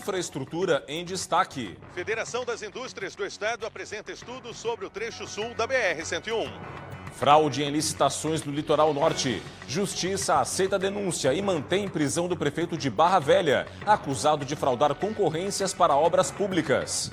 Infraestrutura em destaque. Federação das Indústrias do Estado apresenta estudo sobre o trecho sul da BR-101. Fraude em licitações do Litoral Norte. Justiça aceita a denúncia e mantém prisão do prefeito de Barra Velha, acusado de fraudar concorrências para obras públicas.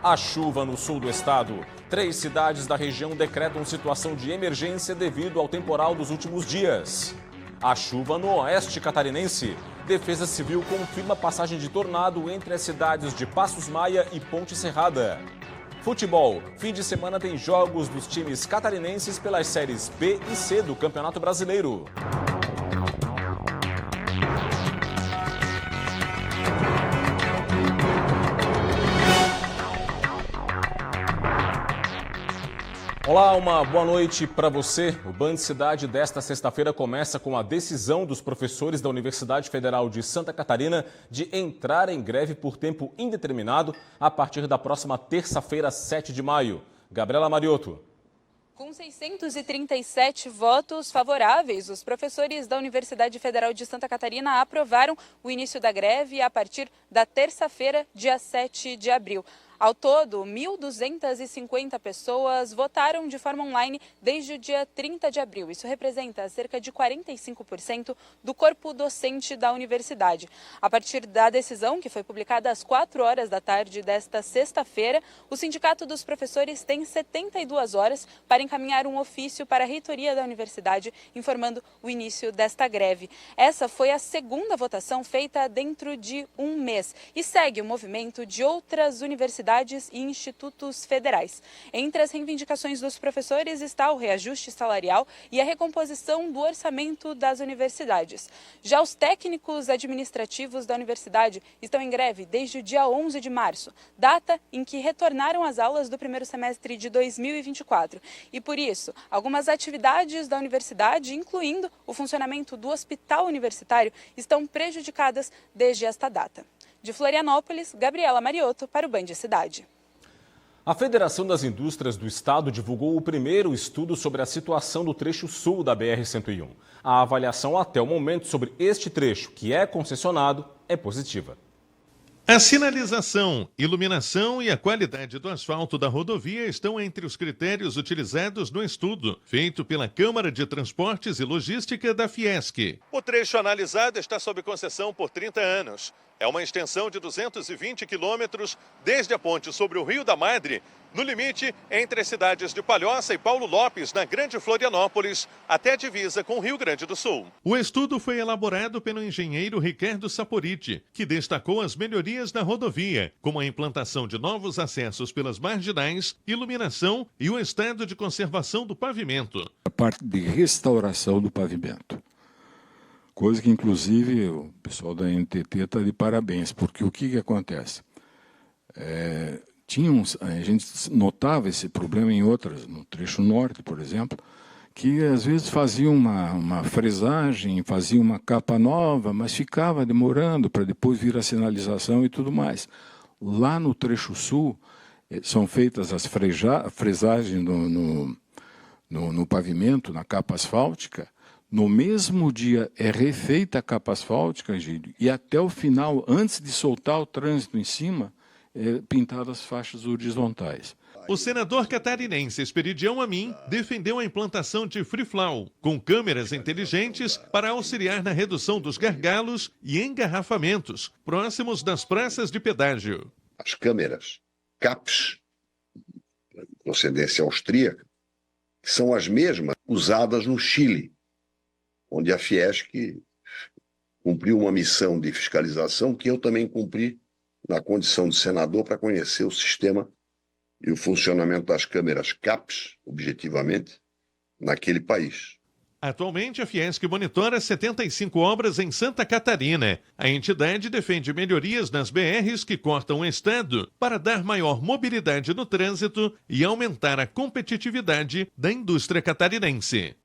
A chuva no sul do estado. 3 cidades da região decretam situação de emergência devido ao temporal dos últimos dias. A chuva no oeste catarinense. Defesa Civil confirma passagem de tornado entre as cidades de Passos Maia e Ponte Serrada. Futebol. Fim de semana tem jogos dos times catarinenses pelas séries B e C do Campeonato Brasileiro. Olá, uma boa noite para você. O Band Cidade desta sexta-feira começa com a decisão dos professores da Universidade Federal de Santa Catarina de entrar em greve por tempo indeterminado a partir da próxima terça-feira, 7 de maio. Gabriela Mariotto. Com 637 votos favoráveis, os professores da Universidade Federal de Santa Catarina aprovaram o início da greve a partir da terça-feira, dia 7 de abril. Ao todo, 1.250 pessoas votaram de forma online desde o dia 30 de abril. Isso representa cerca de 45% do corpo docente da universidade. A partir da decisão, que foi publicada às 4 horas da tarde desta sexta-feira, o Sindicato dos Professores tem 72 horas para encaminhar um ofício para a reitoria da universidade, informando o início desta greve. Essa foi a segunda votação feita dentro de um mês e segue o movimento de outras universidades e institutos federais. Entre as reivindicações dos professores está o reajuste salarial e a recomposição do orçamento das universidades. Já os técnicos administrativos da universidade estão em greve desde o dia 11 de março, data em que retornaram às aulas do primeiro semestre de 2024. E por isso, algumas atividades da universidade, incluindo o funcionamento do hospital universitário, estão prejudicadas desde esta data. De Florianópolis, Gabriela Mariotto para o Band Cidade. A Federação das Indústrias do Estado divulgou o primeiro estudo sobre a situação do trecho sul da BR-101. A avaliação até o momento sobre este trecho, que é concessionado, é positiva. A sinalização, iluminação e a qualidade do asfalto da rodovia estão entre os critérios utilizados no estudo, feito pela Câmara de Transportes e Logística da Fiesc. O trecho analisado está sob concessão por 30 anos. É uma extensão de 220 quilômetros desde a ponte sobre o Rio da Madre, no limite entre as cidades de Palhoça e Paulo Lopes, na Grande Florianópolis, até a divisa com o Rio Grande do Sul. O estudo foi elaborado pelo engenheiro Ricardo Saporiti, que destacou as melhorias da rodovia, como a implantação de novos acessos pelas marginais, iluminação e o estado de conservação do pavimento. A parte de restauração do pavimento. Coisa que, inclusive, o pessoal da NTT está de parabéns, porque o que acontece? A gente notava esse problema em outras, no trecho norte, por exemplo, que às vezes fazia uma fresagem, fazia uma capa nova, mas ficava demorando para depois vir a sinalização e tudo mais. Lá no trecho sul, são feitas as fresagens no pavimento, na capa asfáltica. No mesmo dia é refeita a capa asfáltica, Gílio, e até o final, antes de soltar o trânsito em cima, pintadas as faixas horizontais. O senador catarinense Esperidião Amin defendeu a implantação de Free Flow, com câmeras inteligentes para auxiliar na redução dos gargalos e engarrafamentos próximos das praças de pedágio. As câmeras CAPS, procedência austríaca, são as mesmas usadas no Chile, onde a Fiesc cumpriu uma missão de fiscalização que eu também cumpri na condição de senador para conhecer o sistema e o funcionamento das câmeras CAPS, objetivamente, naquele país. Atualmente, a Fiesc monitora 75 obras em Santa Catarina. A entidade defende melhorias nas BRs que cortam o estado para dar maior mobilidade no trânsito e aumentar a competitividade da indústria catarinense.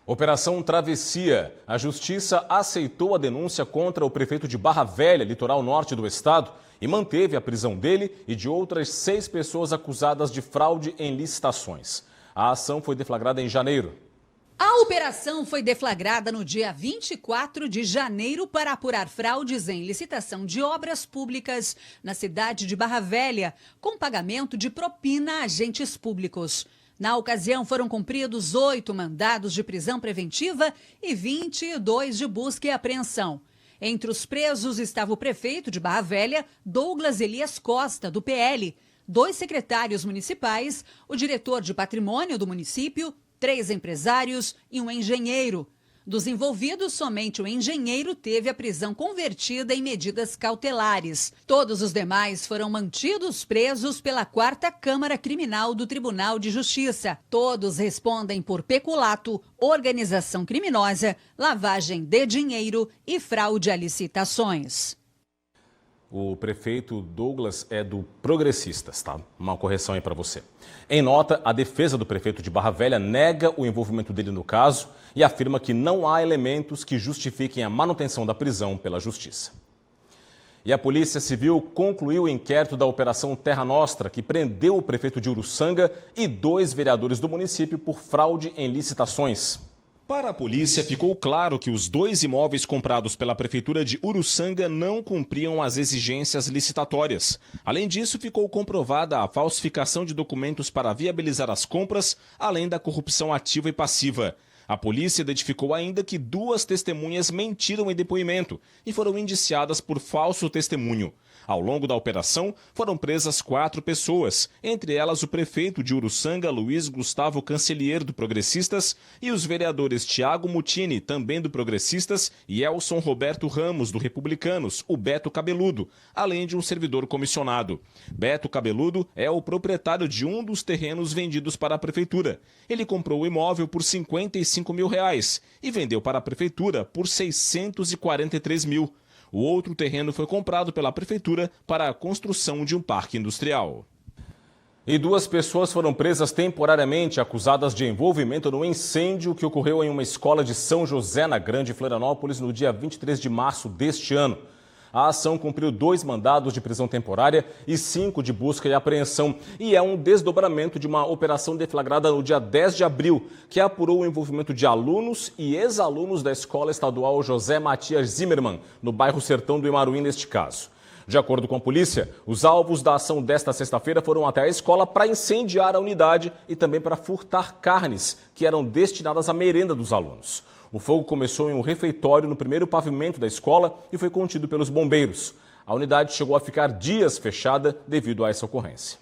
Operação Travessia. A Justiça aceitou a denúncia contra o prefeito de Barra Velha, litoral norte do estado, e manteve a prisão dele e de outras 6 pessoas acusadas de fraude em licitações. A ação foi deflagrada em janeiro. A operação foi deflagrada no dia 24 de janeiro para apurar fraudes em licitação de obras públicas na cidade de Barra Velha, com pagamento de propina a agentes públicos. Na ocasião, foram cumpridos 8 mandados de prisão preventiva e 22 de busca e apreensão. Entre os presos estava o prefeito de Barra Velha, Douglas Elias Costa, do PL, 2 secretários municipais, o diretor de patrimônio do município, 3 empresários e um engenheiro. Dos envolvidos, somente o engenheiro teve a prisão convertida em medidas cautelares. Todos os demais foram mantidos presos pela 4ª Câmara Criminal do Tribunal de Justiça. Todos respondem por peculato, organização criminosa, lavagem de dinheiro e fraude a licitações. O prefeito Douglas é do Progressistas, tá? Uma correção aí para você. Em nota, a defesa do prefeito de Barra Velha nega o envolvimento dele no caso e afirma que não há elementos que justifiquem a manutenção da prisão pela justiça. E a Polícia Civil concluiu o inquérito da Operação Terra Nostra, que prendeu o prefeito de Uruçanga e 2 vereadores do município por fraude em licitações. Para a polícia, ficou claro que os 2 imóveis comprados pela Prefeitura de Uruçanga não cumpriam as exigências licitatórias. Além disso, ficou comprovada a falsificação de documentos para viabilizar as compras, além da corrupção ativa e passiva. A polícia identificou ainda que 2 testemunhas mentiram em depoimento e foram indiciadas por falso testemunho. Ao longo da operação, foram presas 4 pessoas, entre elas o prefeito de Uruçanga, Luiz Gustavo Cancelier, do Progressistas, e os vereadores Tiago Mutini, também do Progressistas, e Elson Roberto Ramos, do Republicanos, o Beto Cabeludo, além de um servidor comissionado. Beto Cabeludo é o proprietário de um dos terrenos vendidos para a prefeitura. Ele comprou o imóvel por R$55 mil e vendeu para a prefeitura por R$643 mil. O outro terreno foi comprado pela prefeitura para a construção de um parque industrial. E 2 pessoas foram presas temporariamente acusadas de envolvimento no incêndio que ocorreu em uma escola de São José, na Grande Florianópolis, no dia 23 de março deste ano. A ação cumpriu 2 mandados de prisão temporária e 5 de busca e apreensão e é um desdobramento de uma operação deflagrada no dia 10 de abril, que apurou o envolvimento de alunos e ex-alunos da Escola Estadual José Matias Zimmermann, no bairro Sertão do Imaruí, neste caso. De acordo com a polícia, os alvos da ação desta sexta-feira foram até a escola para incendiar a unidade e também para furtar carnes que eram destinadas à merenda dos alunos. O fogo começou em um refeitório no primeiro pavimento da escola e foi contido pelos bombeiros. A unidade chegou a ficar dias fechada devido a essa ocorrência.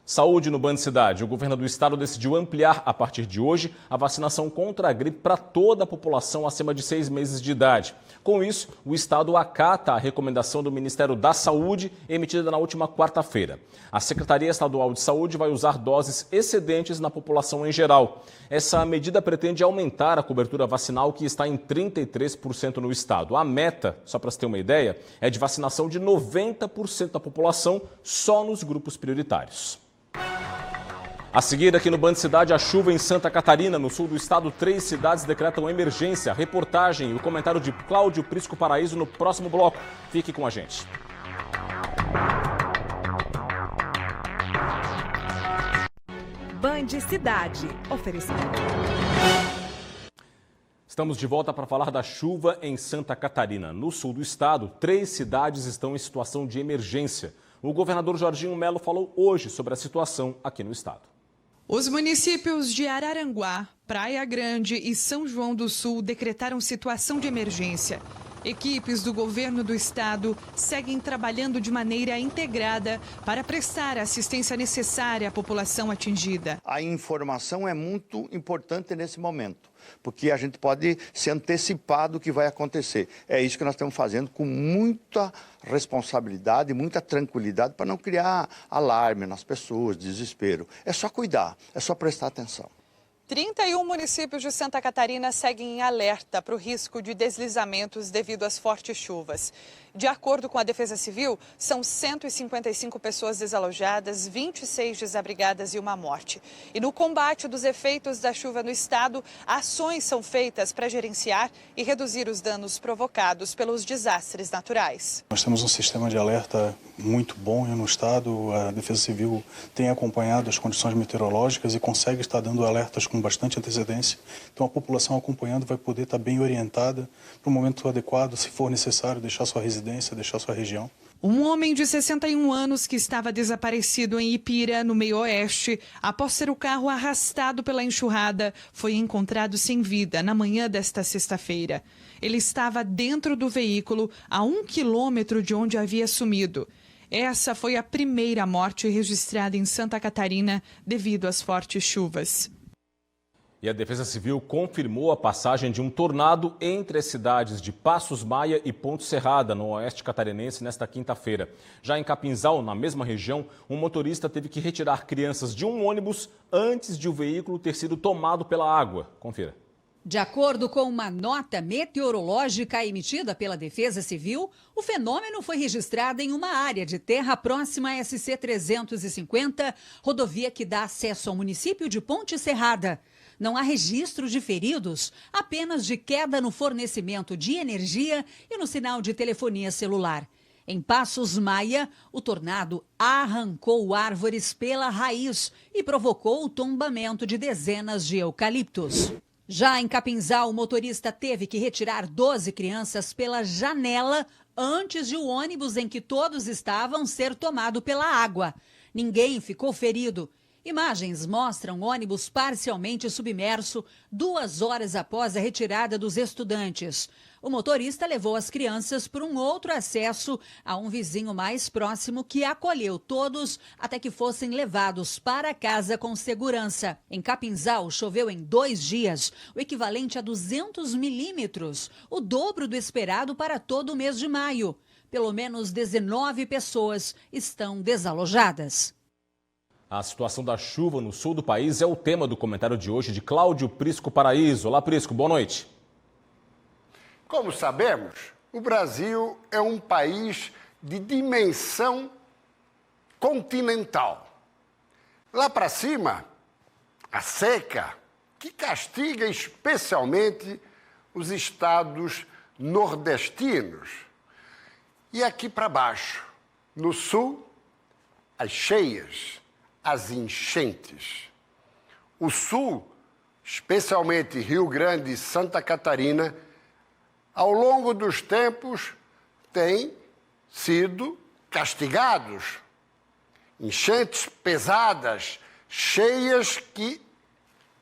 Saúde no Band Cidade. O governo do estado decidiu ampliar, a partir de hoje, a vacinação contra a gripe para toda a população acima de 6 meses de idade. Com isso, o estado acata a recomendação do Ministério da Saúde, emitida na última quarta-feira. A Secretaria Estadual de Saúde vai usar doses excedentes na população em geral. Essa medida pretende aumentar a cobertura vacinal, que está em 33% no estado. A meta, só para você ter uma ideia, é de vacinação de 90% da população só nos grupos prioritários. A seguir, aqui no Band Cidade, a chuva em Santa Catarina, no sul do estado. 3 cidades decretam emergência. Reportagem e o comentário de Cláudio Prisco Paraíso no próximo bloco. Fique com a gente. Band Cidade. Oferecimento. Estamos de volta para falar da chuva em Santa Catarina. No sul do estado, 3 cidades estão em situação de emergência. O governador Jorginho Melo falou hoje sobre a situação aqui no estado. Os municípios de Araranguá, Praia Grande e São João do Sul decretaram situação de emergência. Equipes do governo do estado seguem trabalhando de maneira integrada para prestar a assistência necessária à população atingida. A informação é muito importante nesse momento, porque a gente pode se antecipar do que vai acontecer. É isso que nós estamos fazendo com muita responsabilidade, muita tranquilidade, para não criar alarme nas pessoas, desespero. É só cuidar, é só prestar atenção. 31 municípios de Santa Catarina seguem em alerta para o risco de deslizamentos devido às fortes chuvas. De acordo com a Defesa Civil, são 155 pessoas desalojadas, 26 desabrigadas e uma morte. E no combate dos efeitos da chuva no estado, ações são feitas para gerenciar e reduzir os danos provocados pelos desastres naturais. Nós temos um sistema de alerta muito bom no estado. A Defesa Civil tem acompanhado as condições meteorológicas e consegue estar dando alertas com com bastante antecedência. Então a população acompanhando vai poder estar bem orientada para o momento adequado, se for necessário, deixar sua residência, deixar sua região. Um homem de 61 anos que estava desaparecido em Ipira, no meio-oeste, após ser o carro arrastado pela enxurrada, foi encontrado sem vida na manhã desta sexta-feira. Ele estava dentro do veículo, a 1 quilômetro de onde havia sumido. Essa foi a primeira morte registrada em Santa Catarina devido às fortes chuvas. E a Defesa Civil confirmou a passagem de um tornado entre as cidades de Passos Maia e Ponte Serrada, no oeste catarinense, nesta quinta-feira. Já em Capinzal, na mesma região, um motorista teve que retirar crianças de um ônibus antes de o veículo ter sido tomado pela água. Confira. De acordo com uma nota meteorológica emitida pela Defesa Civil, o fenômeno foi registrado em uma área de terra próxima à SC 350, rodovia que dá acesso ao município de Ponte Serrada. Não há registro de feridos, apenas de queda no fornecimento de energia e no sinal de telefonia celular. Em Passos Maia, o tornado arrancou árvores pela raiz e provocou o tombamento de dezenas de eucaliptos. Já em Capinzal, o motorista teve que retirar 12 crianças pela janela antes de o ônibus em que todos estavam ser tomado pela água. Ninguém ficou ferido. Imagens mostram o ônibus parcialmente submerso 2 horas após a retirada dos estudantes. O motorista levou as crianças por um outro acesso a um vizinho mais próximo que acolheu todos até que fossem levados para casa com segurança. Em Capinzal, choveu em 2 dias, o equivalente a 200 milímetros, o dobro do esperado para todo o mês de maio. Pelo menos 19 pessoas estão desalojadas. A situação da chuva no sul do país é o tema do comentário de hoje de Cláudio Prisco Paraíso. Olá, Prisco, boa noite. Como sabemos, o Brasil é um país de dimensão continental. Lá para cima, a seca, que castiga especialmente os estados nordestinos. E aqui para baixo, no sul, as cheias, as enchentes. O sul, especialmente Rio Grande e Santa Catarina, ao longo dos tempos, têm sido castigados. Enchentes pesadas, cheias que,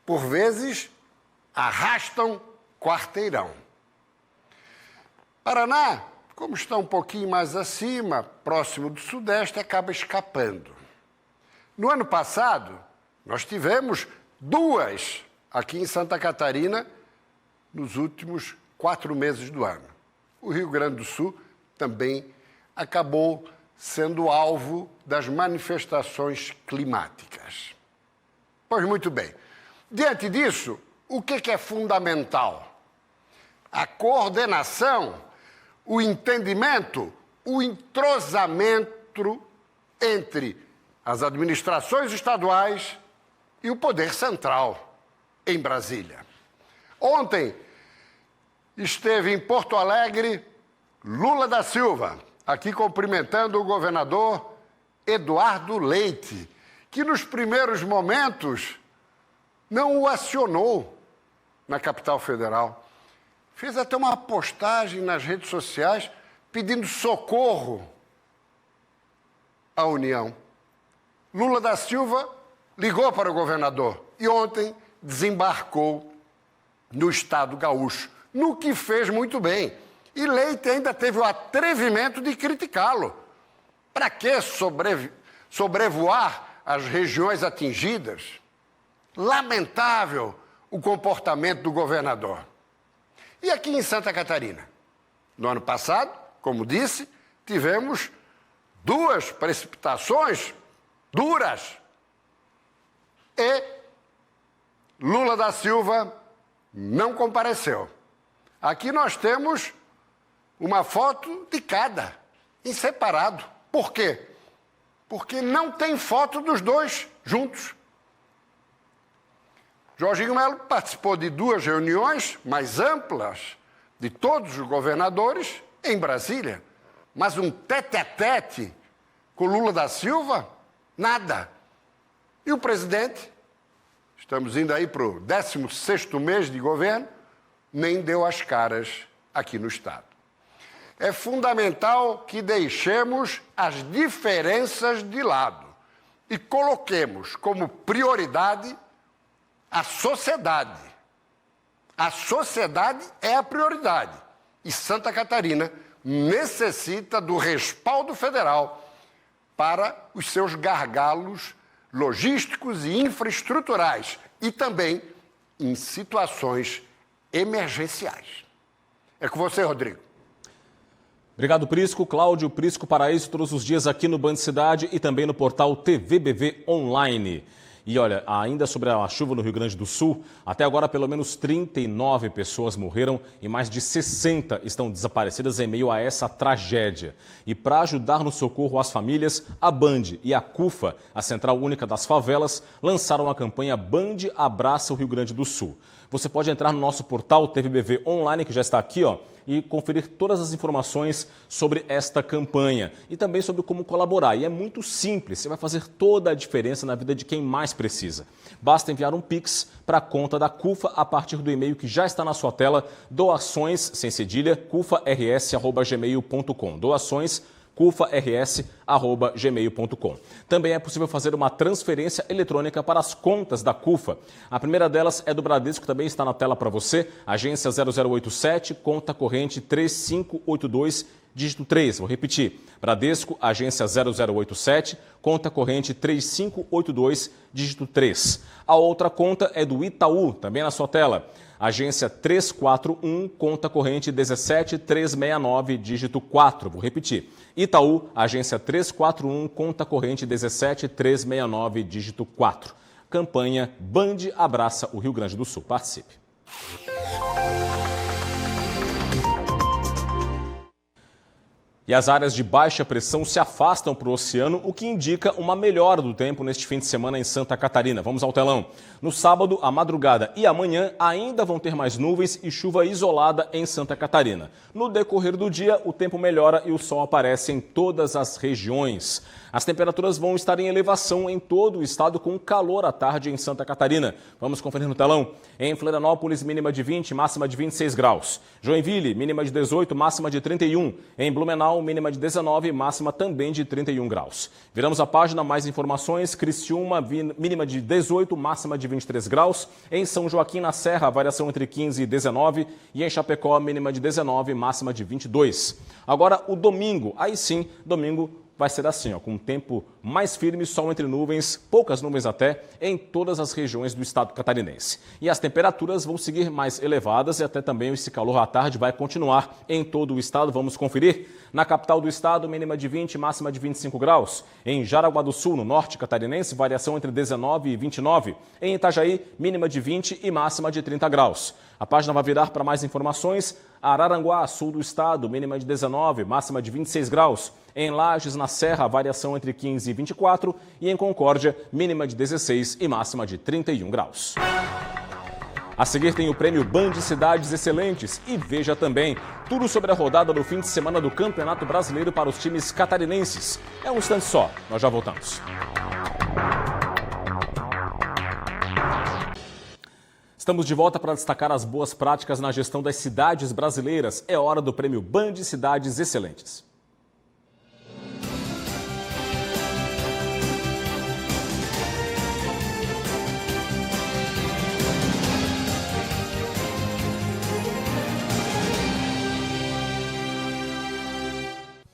por vezes, arrastam quarteirão. Paraná, como está um pouquinho mais acima, próximo do Sudeste, acaba escapando. No ano passado, nós tivemos 2 aqui em Santa Catarina nos últimos 4 meses do ano. O Rio Grande do Sul também acabou sendo alvo das manifestações climáticas. Pois muito bem. Diante disso, o que é fundamental? A coordenação, o entendimento, o entrosamento entre as administrações estaduais e o poder central em Brasília. Ontem esteve em Porto Alegre Lula da Silva, aqui cumprimentando o governador Eduardo Leite, que nos primeiros momentos não o acionou na capital federal. Fez até uma postagem nas redes sociais pedindo socorro à União. Lula da Silva ligou para o governador e ontem desembarcou no estado gaúcho, no que fez muito bem. E Leite ainda teve o atrevimento de criticá-lo. Para que sobrevoar as regiões atingidas? Lamentável o comportamento do governador. E aqui em Santa Catarina? No ano passado, como disse, tivemos 2 precipitações duras. E Lula da Silva não compareceu. Aqui nós temos uma foto de cada, em separado. Por quê? Porque não tem foto dos 2 juntos. Jorginho Melo participou de 2 reuniões mais amplas de todos os governadores em Brasília, mas um tete-a-tete com Lula da Silva, nada. E o presidente estamos indo aí para o 16º mês de governo, nem deu as caras aqui no Estado. É fundamental que deixemos as diferenças de lado e coloquemos como prioridade a sociedade. A sociedade é a prioridade e Santa Catarina necessita do respaldo federal para os seus gargalos logísticos e infraestruturais e também em situações emergenciais. É com você, Rodrigo. Obrigado, Prisco. Cláudio Prisco Paraíso, todos os dias aqui no Band Cidade e também no portal TVBV Online. E olha, ainda sobre a chuva no Rio Grande do Sul, até agora pelo menos 39 pessoas morreram e mais de 60 estão desaparecidas em meio a essa tragédia. E para ajudar no socorro às famílias, a Band e a CUFA, a Central Única das Favelas, lançaram a campanha Band Abraça o Rio Grande do Sul. Você pode entrar no nosso portal TVBV Online, que já está aqui, e conferir todas as informações sobre esta campanha e também sobre como colaborar. E é muito simples, você vai fazer toda a diferença na vida de quem mais precisa. Basta enviar um Pix para a conta da CUFA a partir do e-mail que já está na sua tela, doações, sem cedilha, cufars@gmail.com. Doações, cufars@gmail.com. Também é possível fazer uma transferência eletrônica para as contas da CUFA. A primeira delas é do Bradesco, que também está na tela para você, agência 0087, conta corrente 3582, dígito 3. Vou repetir, Bradesco, agência 0087, conta corrente 3582, dígito 3. A outra conta é do Itaú, também na sua tela. Agência 341, conta corrente 17369, dígito 4. Vou repetir. Itaú, agência 341, conta corrente 17369, dígito 4. Campanha Band Abraça o Rio Grande do Sul. Participe. E as áreas de baixa pressão se afastam para o oceano, o que indica uma melhora do tempo neste fim de semana em Santa Catarina. Vamos ao telão. No sábado, a madrugada e amanhã ainda vão ter mais nuvens e chuva isolada em Santa Catarina. No decorrer do dia, o tempo melhora e o sol aparece em todas as regiões. As temperaturas vão estar em elevação em todo o estado, com calor à tarde em Santa Catarina. Vamos conferir no telão. Em Florianópolis, mínima de 20, máxima de 26 graus. Joinville, mínima de 18, máxima de 31. Em Blumenau, mínima de 19, máxima também de 31 graus. Viramos a página, mais informações. Criciúma, mínima de 18, máxima de 23 graus. Em São Joaquim, na Serra, variação entre 15 e 19. E em Chapecó, mínima de 19, máxima de 22. Agora, o domingo. Aí sim, domingo vai ser assim, com tempo mais firme, sol entre nuvens, poucas nuvens até, em todas as regiões do estado catarinense. E as temperaturas vão seguir mais elevadas e até também esse calor à tarde vai continuar em todo o estado. Vamos conferir. Na capital do estado, mínima de 20, máxima de 25 graus. Em Jaraguá do Sul, no norte catarinense, variação entre 19 e 29. Em Itajaí, mínima de 20 e máxima de 30 graus. A página vai virar para mais informações. Araranguá, sul do estado, mínima de 19, máxima de 26 graus. Em Lages, na Serra, variação entre 15 e 24. E em Concórdia, mínima de 16 e máxima de 31 graus. A seguir tem o prêmio Band Cidades Excelentes e veja também tudo sobre a rodada do fim de semana do Campeonato Brasileiro para os times catarinenses. É um instante só, nós já voltamos. Estamos de volta para destacar as boas práticas na gestão das cidades brasileiras. É hora do prêmio Band Cidades Excelentes.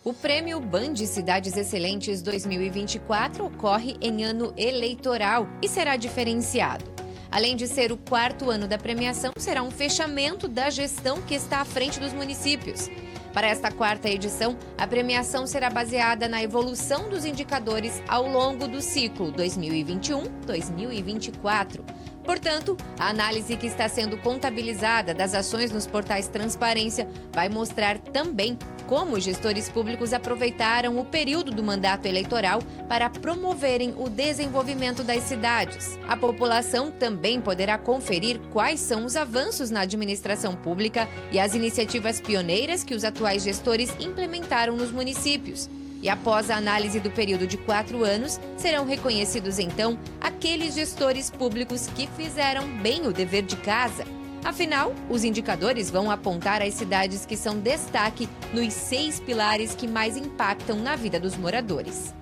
O prêmio Band Cidades Excelentes 2024 ocorre em ano eleitoral e será diferenciado. Além de ser o 4º ano da premiação, será um fechamento da gestão que está à frente dos municípios. Para esta 4ª edição, a premiação será baseada na evolução dos indicadores ao longo do ciclo 2021-2024. Portanto, a análise que está sendo contabilizada das ações nos portais Transparência vai mostrar também como os gestores públicos aproveitaram o período do mandato eleitoral para promoverem o desenvolvimento das cidades. A população também poderá conferir quais são os avanços na administração pública e as iniciativas pioneiras que os atuais gestores implementaram nos municípios. E após a análise do período de 4 anos, serão reconhecidos então aqueles gestores públicos que fizeram bem o dever de casa. Afinal, os indicadores vão apontar as cidades que são destaque nos 6 pilares que mais impactam na vida dos moradores.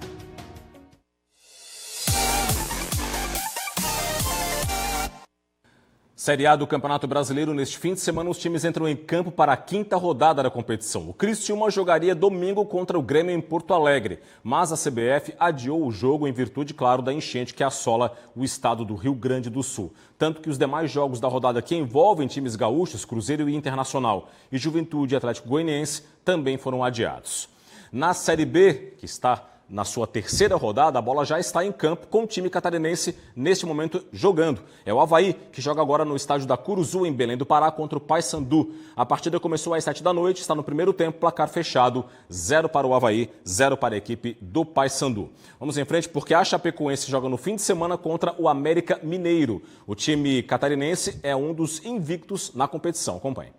Série A do Campeonato Brasileiro, neste fim de semana, os times entram em campo para a 5ª rodada da competição. O Criciúma jogaria domingo contra o Grêmio em Porto Alegre, mas a CBF adiou o jogo em virtude, claro, da enchente que assola o estado do Rio Grande do Sul. Tanto que os demais jogos da rodada que envolvem times gaúchos, Cruzeiro e Internacional, e Juventude e Atlético Goianiense, também foram adiados. Na Série B, que está na sua 3ª rodada, a bola já está em campo com o time catarinense neste momento jogando. É o Avaí, que joga agora no estádio da Curuzu, em Belém do Pará, contra o Paysandu. A partida começou às 7 da noite, está no primeiro tempo, placar fechado, 0 para o Avaí, 0 para a equipe do Paysandu. Vamos em frente porque a Chapecoense joga no fim de semana contra o América Mineiro. O time catarinense é um dos invictos na competição. Acompanhe.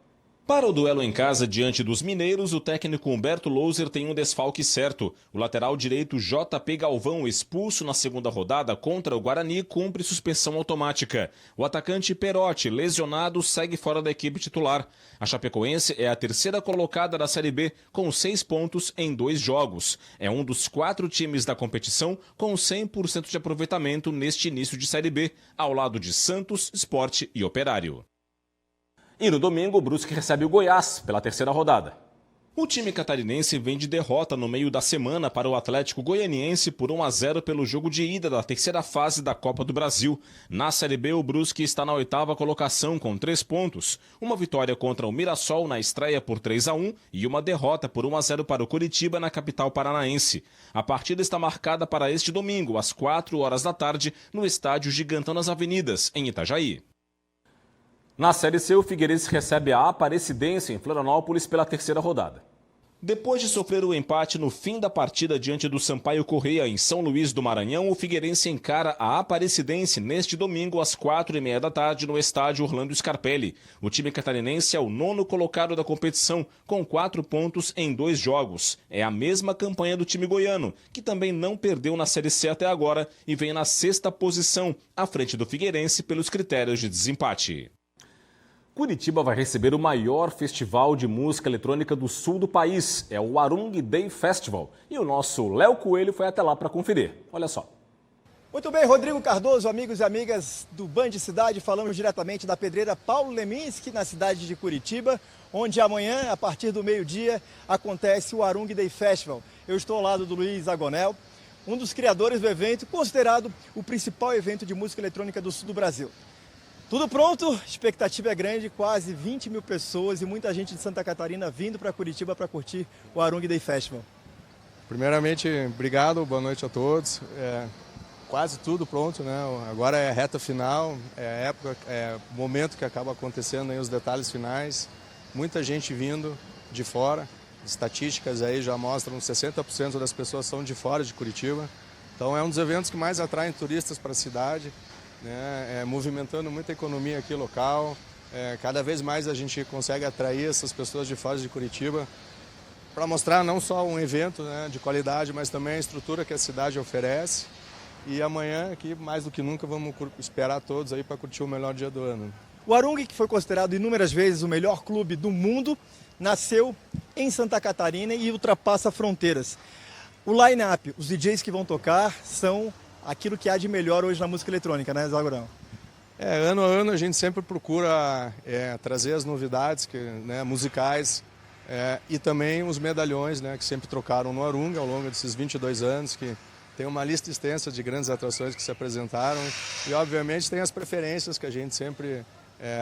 Para o duelo em casa diante dos mineiros, o técnico Humberto Louser tem um desfalque certo. O lateral direito JP Galvão, expulso na 2ª rodada contra o Guarani, cumpre suspensão automática. O atacante Perotti, lesionado, segue fora da equipe titular. A Chapecoense é a 3ª colocada da Série B, com 6 pontos em 2 jogos. É um dos 4 times da competição com 100% de aproveitamento neste início de Série B, ao lado de Santos, Sport e Operário. E no domingo, o Brusque recebe o Goiás pela 3ª rodada. O time catarinense vem de derrota no meio da semana para o Atlético Goianiense por 1-0 pelo jogo de ida da 3ª fase da Copa do Brasil. Na Série B, o Brusque está na 8ª colocação com 3 pontos. Uma vitória contra o Mirassol na estreia por 3-1 e uma derrota por 1-0 para o Coritiba na capital paranaense. A partida está marcada para este domingo, às 4h da tarde, no estádio Gigantão das Avenidas, em Itajaí. Na Série C, o Figueirense recebe a Aparecidense em Florianópolis pela 3ª rodada. Depois de sofrer o empate no fim da partida diante do Sampaio Corrêa em São Luís do Maranhão, o Figueirense encara a Aparecidense neste domingo às 4h30 da tarde no estádio Orlando Scarpelli. O time catarinense é o 9º colocado da competição, com 4 pontos em 2 jogos. É a mesma campanha do time goiano, que também não perdeu na Série C até agora e vem na 6ª posição, à frente do Figueirense pelos critérios de desempate. Curitiba vai receber o maior festival de música eletrônica do sul do país. É o Warung Day Festival. E o nosso Léo Coelho foi até lá para conferir. Olha só. Muito bem, Rodrigo Cardoso, amigos e amigas do Band Cidade, falamos diretamente da pedreira Paulo Leminski, na cidade de Curitiba, onde amanhã, a partir do meio-dia, acontece o Warung Day Festival. Eu estou ao lado do Luiz Agonel, um dos criadores do evento, considerado o principal evento de música eletrônica do sul do Brasil. Tudo pronto, expectativa é grande, quase 20 mil pessoas e muita gente de Santa Catarina vindo para Curitiba para curtir o Warung Day Festival. Primeiramente, obrigado, boa noite a todos. Quase tudo pronto, né? Agora é a reta final, é a época, é o momento que acaba acontecendo aí os detalhes finais. Muita gente vindo de fora, estatísticas aí já mostram 60% das pessoas são de fora de Curitiba. Então é um dos eventos que mais atraem turistas para a cidade. Movimentando muita economia aqui local, cada vez mais a gente consegue atrair essas pessoas de fora de Curitiba para mostrar não só um evento, né, de qualidade, mas também a estrutura que a cidade oferece. E amanhã aqui, mais do que nunca, vamos esperar todos aí para curtir o melhor dia do ano. O Warung, que foi considerado inúmeras vezes o melhor clube do mundo, nasceu em Santa Catarina e ultrapassa fronteiras. O line-up, os DJs que vão tocar são aquilo que há de melhor hoje na música eletrônica, né, Zagorão? Ano a ano a gente sempre procura trazer as novidades musicais e também os medalhões, né, que sempre trocaram no Warung ao longo desses 22 anos, que tem uma lista extensa de grandes atrações que se apresentaram e, obviamente, tem as preferências que a gente sempre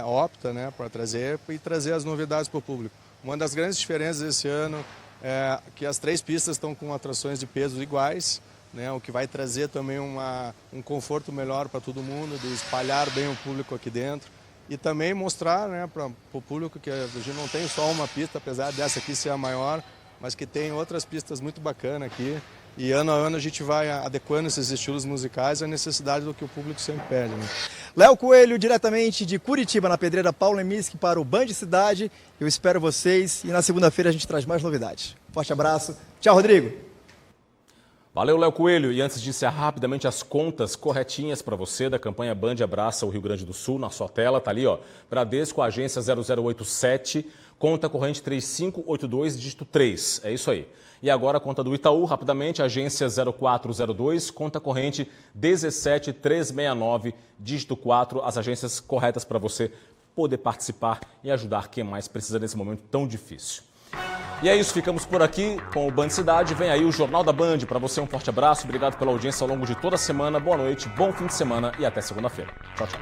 opta, né, para trazer e trazer as novidades para o público. Uma das grandes diferenças desse ano é que as 3 pistas estão com atrações de pesos iguais, né, o que vai trazer também um conforto melhor para todo mundo, de espalhar bem o público aqui dentro e também mostrar, né, para o público que a gente não tem só uma pista, apesar dessa aqui ser a maior, mas que tem outras pistas muito bacanas aqui. E ano a ano a gente vai adequando esses estilos musicais à necessidade do que o público sempre pede. Né? Léo Coelho, diretamente de Curitiba, na pedreira Paulo Leminski, para o Band Cidade. Eu espero vocês e na segunda-feira a gente traz mais novidades. Forte abraço. Tchau, Rodrigo. Valeu, Léo Coelho. E antes de encerrar rapidamente as contas corretinhas para você da campanha Band Abraça o Rio Grande do Sul, na sua tela, tá ali, ó. Bradesco, agência 0087, conta corrente 3582, dígito 3. É isso aí. E agora a conta do Itaú, rapidamente, agência 0402, conta corrente 17369, dígito 4. As agências corretas para você poder participar e ajudar quem mais precisa nesse momento tão difícil. E é isso, ficamos por aqui com o Band Cidade. Vem aí o Jornal da Band. Para você um forte abraço, obrigado pela audiência ao longo de toda a semana. Boa noite, bom fim de semana e até segunda-feira. Tchau, tchau.